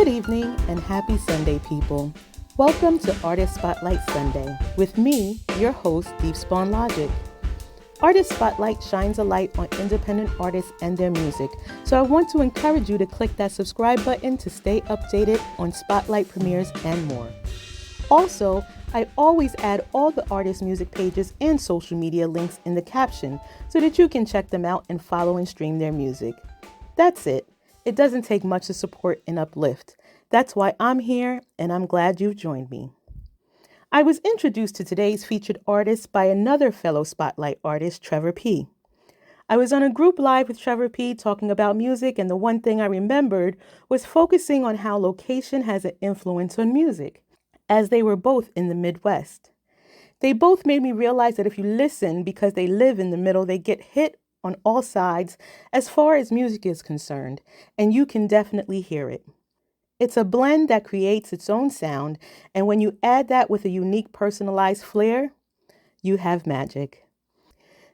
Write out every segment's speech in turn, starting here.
Good evening and happy Sunday, people. Welcome to Artist Spotlight Sunday with me, your host, Deep Spawn Logic. Artist Spotlight shines a light on independent artists and their music, so I want to encourage you to click that subscribe button to stay updated on Spotlight premieres and more. Also, I always add all the artist music pages and social media links in the caption so that you can check them out and follow and stream their music. That's it. It doesn't take much to support and uplift. That's why I'm here, and I'm glad you've joined me. I was introduced to today's featured artist by another fellow Spotlight artist, Trevor P. I was on a group live with Trevor P talking about music, and the one thing I remembered was focusing on how location has an influence on music, as they were both in the Midwest. They both made me realize that if you listen because they live in the middle, they get hit on all sides as far as music is concerned, and you can definitely hear it. It's a blend that creates its own sound, and when you add that with a unique personalized flair, you have magic.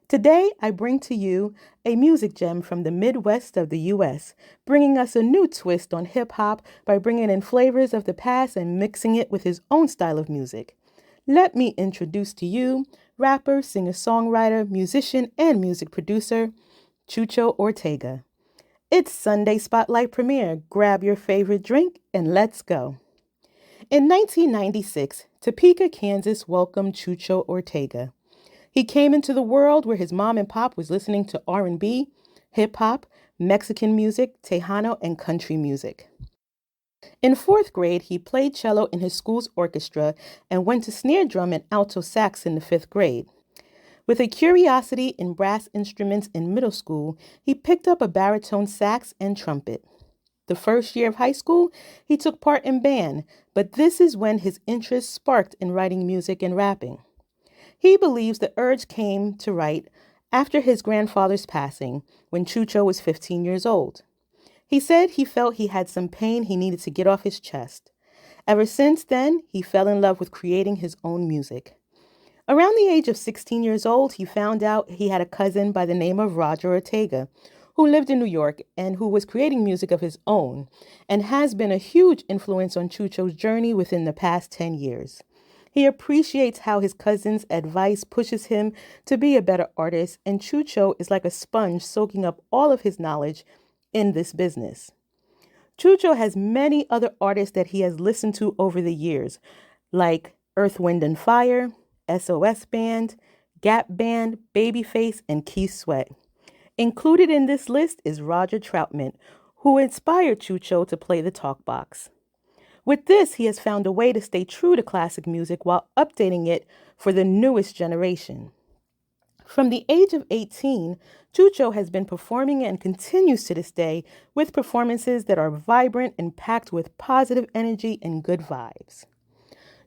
Today, I bring to you a music gem from the Midwest of the U.S., bringing us a new twist on hip-hop by bringing in flavors of the past and mixing it with his own style of music. Let me introduce to you rapper, singer-songwriter, musician, and music producer, ChuCho Ortega. It's Sunday Spotlight premiere. Grab your favorite drink and let's go. In 1996, Topeka, Kansas welcomed ChuCho Ortega. He came into the world where his mom and pop was listening to R&B, hip-hop, Mexican music, Tejano, and country music. In fourth grade, he played cello in his school's orchestra and went to snare drum and alto sax in the fifth grade. With a curiosity in brass instruments in middle school, he picked up a baritone sax and trumpet. The first year of high school, he took part in band, but this is when his interest sparked in writing music and rapping. He believes the urge came to write after his grandfather's passing, when ChuCho was 15 years old. He said he felt he had some pain he needed to get off his chest. Ever since then, he fell in love with creating his own music. Around the age of 16 years old, he found out he had a cousin by the name of Roger Ortega, who lived in New York and who was creating music of his own, and has been a huge influence on ChuCho's journey within the past 10 years. He appreciates how his cousin's advice pushes him to be a better artist, and ChuCho is like a sponge soaking up all of his knowledge in this business. ChuCho has many other artists that he has listened to over the years, like Earth, Wind and Fire, SOS Band, Gap Band, Babyface, and Keith Sweat. Included in this list is Roger Troutman, who inspired ChuCho to play the talk box. With this, he has found a way to stay true to classic music while updating it for the newest generation. From the age of 18, ChuCho has been performing and continues to this day with performances that are vibrant and packed with positive energy and good vibes.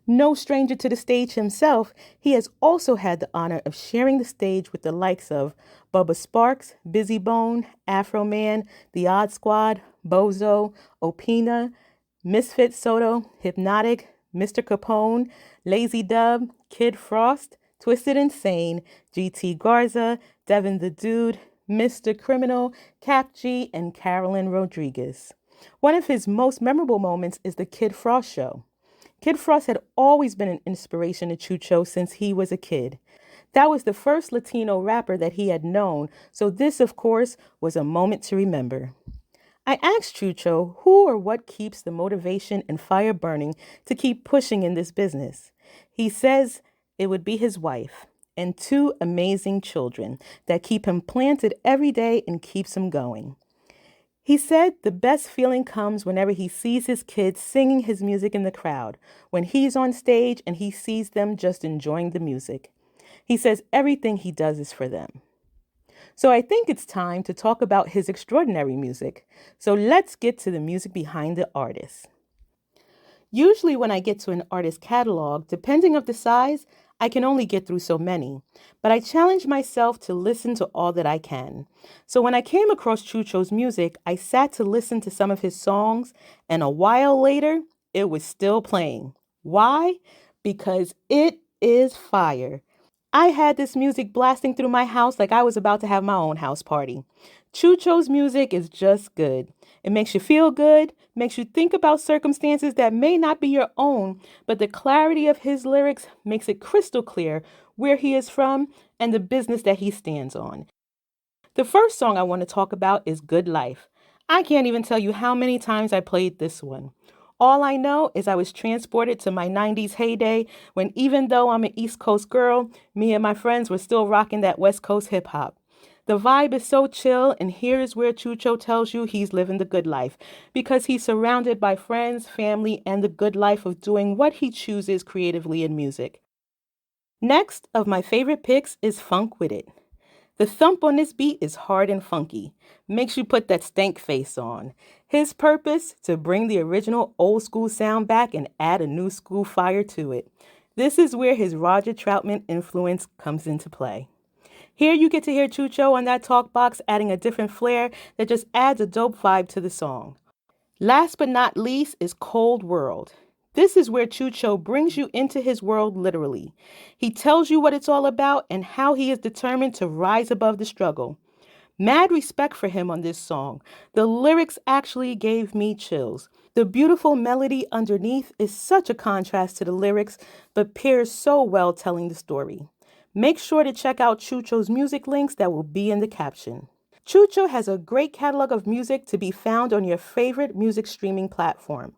No stranger to the stage himself, he has also had the honor of sharing the stage with the likes of Bubba Sparks, Busy Bone, Afro Man, The Odd Squad, Bozo, Opina, Misfit Soto, Hypnotic, Mr. Capone, Lazy Dub, Kid Frost, Twisted Insane, GT Garza, Devin the Dude, Mr. Criminal, Cap G, and Carolyn Rodriguez. One of his most memorable moments is the Kid Frost show. Kid Frost had always been an inspiration to ChuCho since he was a kid. That was the first Latino rapper that he had known, so this, of course, was a moment to remember. I asked ChuCho who or what keeps the motivation and fire burning to keep pushing in this business. He says it would be his wife and two amazing children that keep him planted every day and keeps him going. He said the best feeling comes whenever he sees his kids singing his music in the crowd, when he's on stage and he sees them just enjoying the music. He says everything he does is for them. So I think it's time to talk about his extraordinary music. So let's get to the music behind the artist. Usually when I get to an artist's catalog, depending on the size, I can only get through so many, but I challenge myself to listen to all that I can. So when I came across ChuCho's music, I sat to listen to some of his songs, and a while later, it was still playing. Why? Because it is fire. I had this music blasting through my house like I was about to have my own house party. ChuCho's music is just good. It makes you feel good, makes you think about circumstances that may not be your own, but the clarity of his lyrics makes it crystal clear where he is from and the business that he stands on. The first song I want to talk about is Good Life. I can't even tell you how many times I played this one. All I know is I was transported to my 90s heyday when, even though I'm an East Coast girl, me and my friends were still rocking that West Coast hip hop. The vibe is so chill, and here is where ChuCho tells you he's living the good life because he's surrounded by friends, family, and the good life of doing what he chooses creatively in music. Next of my favorite picks is Funk With It. The thump on this beat is hard and funky, makes you put that stank face on. His purpose? To bring the original old school sound back and add a new school fire to it. This is where his Roger Troutman influence comes into play. Here you get to hear ChuCho on that talk box adding a different flair that just adds a dope vibe to the song. Last but not least is Cold World. This is where ChuCho brings you into his world literally. He tells you what it's all about and how he is determined to rise above the struggle. Mad respect for him on this song. The lyrics actually gave me chills. The beautiful melody underneath is such a contrast to the lyrics, but pairs so well telling the story. Make sure to check out ChuCho's music links that will be in the caption. ChuCho has a great catalog of music to be found on your favorite music streaming platform.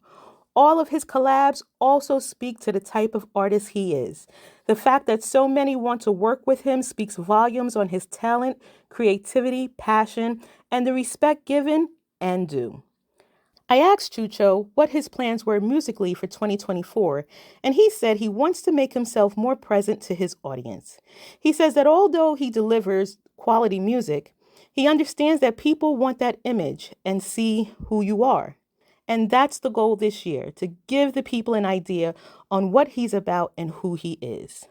All of his collabs also speak to the type of artist he is. The fact that so many want to work with him speaks volumes on his talent, creativity, passion, and the respect given and due. I asked ChuCho what his plans were musically for 2024, and he said he wants to make himself more present to his audience. He says that although he delivers quality music, he understands that people want that image and see who you are. And that's the goal this year, to give the people an idea on what he's about and who he is.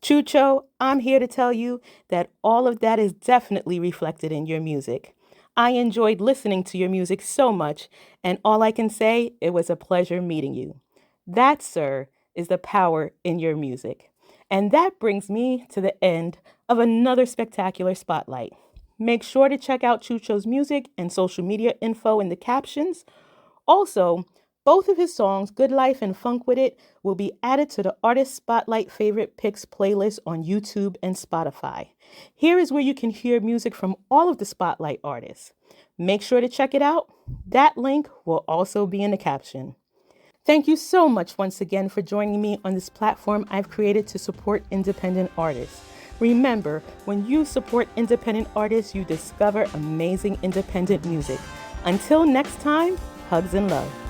ChuCho, I'm here to tell you that all of that is definitely reflected in your music. I enjoyed listening to your music so much, and all I can say, it was a pleasure meeting you. That, sir, is the power in your music. And that brings me to the end of another spectacular spotlight. Make sure to check out ChuCho's music and social media info in the captions. Also, both of his songs, Good Life and Funk With It, will be added to the Artist Spotlight Favorite Picks playlist on YouTube and Spotify. Here is where you can hear music from all of the Spotlight artists. Make sure to check it out. That link will also be in the caption. Thank you so much once again for joining me on this platform I've created to support independent artists. Remember, when you support independent artists, you discover amazing independent music. Until next time, hugs and love.